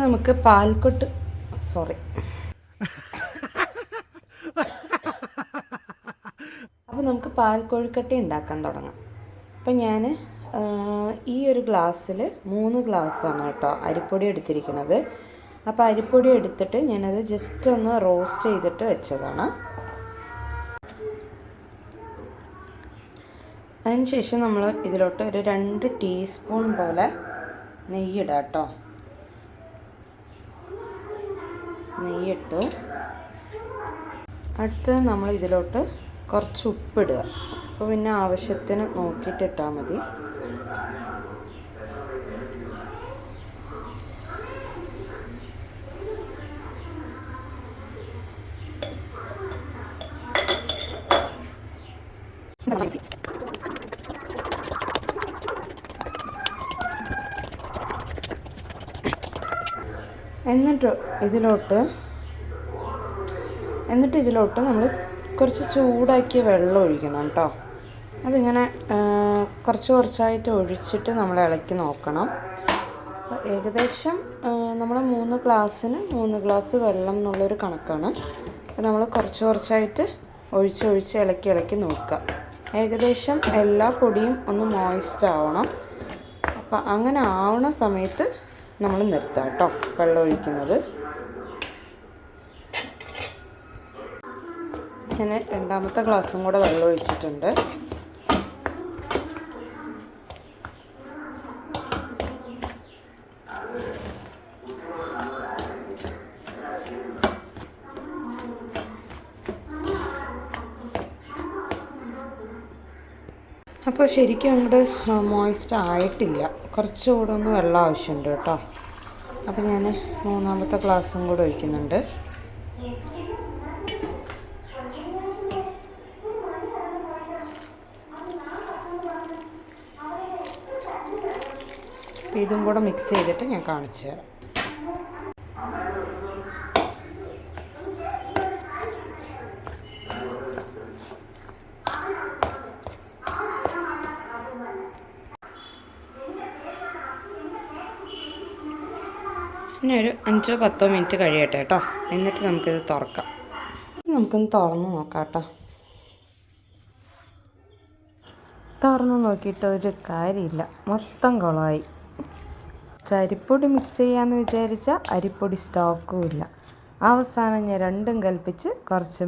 നമുക്ക് പാൽക്കൊട്ട് സോറി അപ്പോൾ നമുക്ക് പാൽ കൊഴുക്കട്ട ഉണ്ടാക്കാൻ തുടങ്ങാം. അപ്പോൾ ഞാൻ ഈ ഒരു ഗ്ലാസ്സിൽ 3 ഗ്ലാസ്സാണ് കേട്ടോ അരിപ്പൊടി എടുത്തിരിക്കുന്നത്. അപ്പോൾ അരിപ്പൊടി എടുത്തിട്ട് ഞാനത് ജസ്റ്റ് ഒന്ന് റോസ്റ്റ് ചെയ്തിട്ട് വെച്ചതാണ്. അതിനുശേഷം നമ്മൾ ഇതിലോട്ട് ഒരു 2 ടീസ്പൂൺ പോലെ നെയ്യിടാം കേട്ടോ. നെയ്യിട്ടു. അടുത്തത് നമ്മൾ ഇതിലോട്ട് കുറച്ച് ഉപ്പിടുക. അപ്പോൾ പിന്നെ ആവശ്യത്തിന് നോക്കിയിട്ടിട്ടാൽ മതി. എന്നിട്ട് ഇതിലോട്ട് നമ്മൾ കുറച്ച് ചൂടാക്കിയ വെള്ളം ഒഴിക്കണം കേട്ടോ. അതിങ്ങനെ കുറച്ചായിട്ട് ഒഴിച്ചിട്ട് നമ്മൾ ഇളക്കി നോക്കണം. ഏകദേശം നമ്മൾ 3 ഗ്ലാസ്സിന് 3 ഗ്ലാസ് വെള്ളം എന്നുള്ളൊരു കണക്കാണ്. അപ്പോൾ നമ്മൾ കുറച്ചായിട്ട് ഒഴിച്ച് ഇളക്കി നോക്കുക. ഏകദേശം എല്ലാ പൊടിയും ഒന്ന് മോയിസ്റ്റ് ആവണം. അപ്പോൾ അങ്ങനെ ആവണ സമയത്ത് നമ്മൾ നിർത്താം കേട്ടോ വെള്ളം ഒഴിക്കുന്നത്. ഞാൻ 2ാമത്തെ ഗ്ലാസ്സും കൂടെ വെള്ളം ഒഴിച്ചിട്ടുണ്ട്. അപ്പോൾ ശരിക്കും അങ്ങോട്ട് മോയിസ്റ്റ് ആയിട്ടില്ല. കുറച്ചുകൂടെ ഒന്ന് വെള്ളം ആവശ്യമുണ്ട് കേട്ടോ. അപ്പോൾ ഞാൻ 3ാമത്തെ ഗ്ലാസ്സും കൂടെ ഒഴിക്കുന്നുണ്ട്. ഇതും കൂടെ മിക്സ് ചെയ്തിട്ട് ഞാൻ കാണിച്ചു തരാം. പിന്നെ ഒരു 5-10 മിനിറ്റ് കഴിയട്ടെ കേട്ടോ. എന്നിട്ട് നമുക്കിത് തുറക്കാം. നമുക്കൊന്ന് തുറന്ന് നോക്കാം കേട്ടോ. തുറന്ന് നോക്കിയിട്ട് ഒരു കാര്യമില്ല, മൊത്തം കുളമായി. അരിപ്പൊടി മിക്സ് ചെയ്യാമെന്ന് വിചാരിച്ചാൽ അരിപ്പൊടി സ്റ്റോക്കും ഇല്ല. അവസാനം ഞാൻ രണ്ടും കൽപ്പിച്ച് കുറച്ച്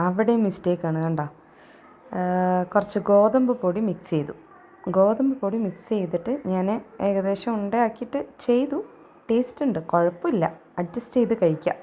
അവിടെ മിസ്റ്റേക്കാണ് കണ്ടോ. കുറച്ച് ഗോതമ്പ് പൊടി മിക്സ് ചെയ്തു. ഗോതമ്പ് പൊടി മിക്സ് ചെയ്തിട്ട് ഞാൻ ഏകദേശം ഉണ്ടയാക്കിയിട്ട് ചെയ്തു. ടേസ്റ്റ് ഉണ്ട്, കുഴപ്പമില്ല, അഡ്ജസ്റ്റ് ചെയ്ത് കഴിക്കാം.